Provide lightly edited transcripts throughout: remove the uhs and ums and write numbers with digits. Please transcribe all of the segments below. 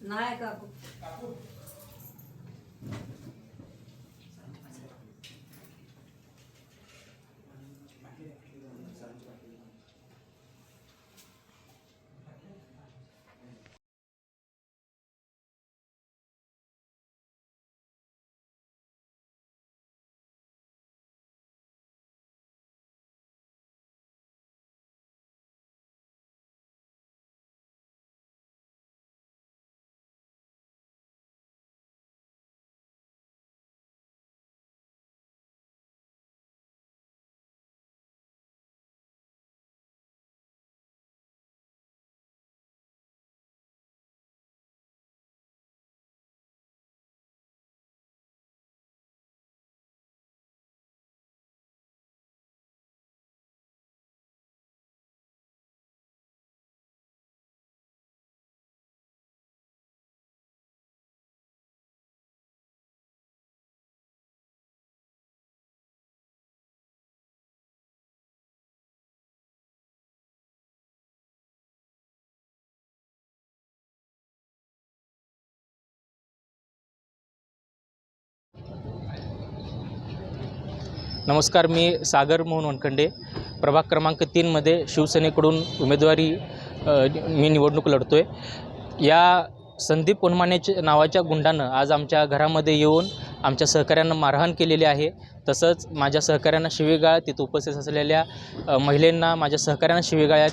नाही काकू. नमस्कार, मी सागर मोहन वनखंडे, प्रभाग क्रमांक 3मध्ये शिवसेनेकडून उमेदवारी मी निवडणूक लढतो आहे। या संदीप वनमाने नावाच्या गुंडानं आज आमच्या घरामध्ये येऊन आमच्या सहकाऱ्यांना मारहाण केलेली आहे। तसंच माझ्या सहकाऱ्यांना शिवीगाळ, तिथं उपस्थित असलेल्या महिलांना, माझ्या सहकाऱ्यांना शिवीगाळ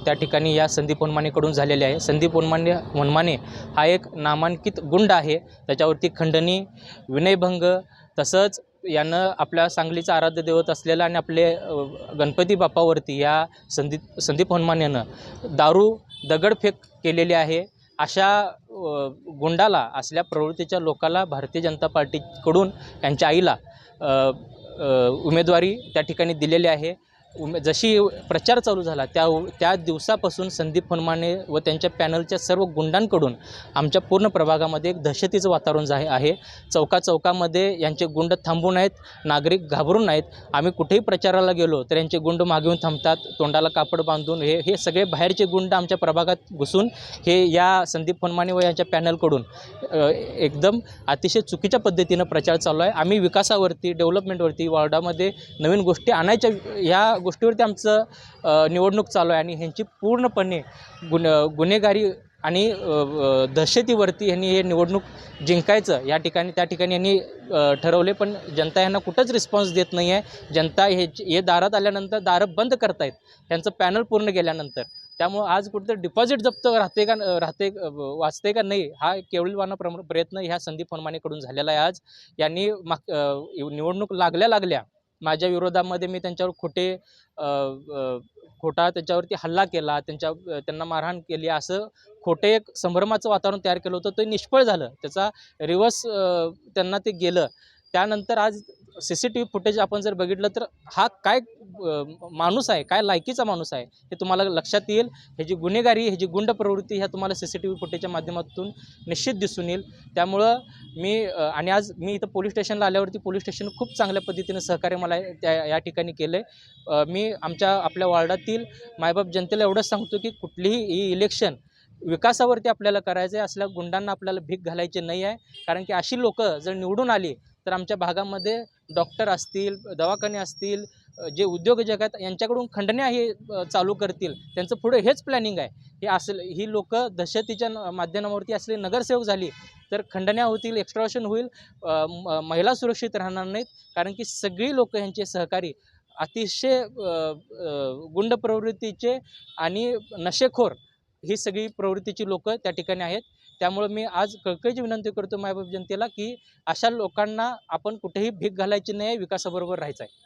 त्या ठिकाणी या संदीप वनमानेकडून झालेले आहे। संदीप वनमाने हा एक नामांकित गुंड आहे। त्याच्यावरती खंडणी, विनयभंग, तसंच यानं आपल्या सांगलीचा आराध्य दैवत असलेला आणि आपले गणपती बाप्पावरती या संदीप वनमानेनं दारू दगडफेक केलेली आहे। अशा गुंडाला, असल्या प्रवृत्तीच्या लोकाला भारतीय जनता पार्टीकडून यांच्या आईला उमेदवारी त्या ठिकाणी दिलेली आहे। जशी प्रचार चालू झाला त्या दिवसापासून संदीप वनमाने व त्यांच्या पॅनलच्या सर्व गुंडांकडून आमच्या पूर्ण प्रभागामध्ये एक दहशतीचं वातावरण आहे। चौकामध्ये यांचे गुंड थांबून नाहीत, नागरिक घाबरून नाहीत। आम्ही कुठेही प्रचाराला गेलो तर यांचे गुंड मागे येऊन थांबतात, तोंडाला कापड बांधून। हे सगळे बाहेरचे गुंड आमच्या प्रभागात घुसून हे या संदीप वनमाने व यांच्या पॅनलकडून एकदम अतिशय चुकीच्या पद्धतीनं प्रचार चालू आहे। आम्ही विकासावरती, डेव्हलपमेंटवरती, वॉर्डामध्ये नवीन गोष्टी आणायच्या, या गोष्टीवरती आमचं निवडणूक चालू आहे आणि ह्यांची पूर्णपणे गुन्हेगारी आणि दहशतीवरती यांनी हे निवडणूक जिंकायचं त्या ठिकाणी यांनी ठरवले। पण जनता यांना कुठंच रिस्पॉन्स देत नाही आहे। जनता हे दारात आल्यानंतर दारं बंद करतायत त्यांचं पॅनल पूर्ण गेल्यानंतर। त्यामुळं आज कुठंतरी डिपॉझिट जप्त वाचते का नाही, हा केवळवाना प्रयत्न ह्या संदीप वनमानेकडून झालेला आहे। आज यांनी निवडणूक लागल्या माझ्या विरोधामध्ये मी त्यांच्यावर खोटा त्याच्यावरती हल्ला केला, त्यांना मारहाण केली, असं खोटे एक संभ्रमाचं वातावरण तयार केलं होतं। ते निष्फळ झालं, त्याचा रिव्हर्स त्यांना ते गेलं। त्यानंतर आज CCTV फुटेज आपण जर बघितलं तर हा काय माणूस आहे, काय लायकीचा माणूस आहे हे तुम्हाला लक्षात येईल। ह्याची गुन्हेगारी, ह्याची गुंड प्रवृत्ती ह्या तुम्हाला CCTV फुटेजच्या माध्यमातून निश्चित दिसून येईल। त्यामुळं आज मी इथं पोलीस स्टेशनला आल्यावरती पोलीस स्टेशन खूप चांगल्या पद्धतीनं सहकार्य मला या ठिकाणी केलं आहे। मी आपल्या वॉर्डातील मायबाप जनतेला एवढंच सांगतो की कुठलीही इलेक्शन विकासावरती आपल्याला करायचं आहे, असल्या गुंडांना आपल्याला भीक घालायची नाही आहे। कारण की अशी लोकं जर निवडून आली तर आमच्या भागामध्ये डॉक्टर असतील, दवाखाने असतील, जे उद्योजक आहेत यांच्याकडून खंडण्या हे चालू करतील, त्यांचं पुढे हेच प्लॅनिंग आहे। ही लोकं दहशतीच्या माध्यमावरती असले नगरसेवक झाली तर खंडण्या होतील, एक्स्ट्रॉशन होईल, महिला सुरक्षित राहणार नाहीत। कारण की सगळी लोकं यांचे सहकारी अतिशय गुंड प्रवृत्तीचे आणि नशेखोर ही सगळी प्रवृत्तीची लोकं त्या ठिकाणी आहेत। त्यामुळे मी आज कळकळीची विनंती करतो मायबाप जनतेला की अशा लोकांना आपण कुठेही भीक घालायची नाही, विकासाबरोबर राहायचं आहे।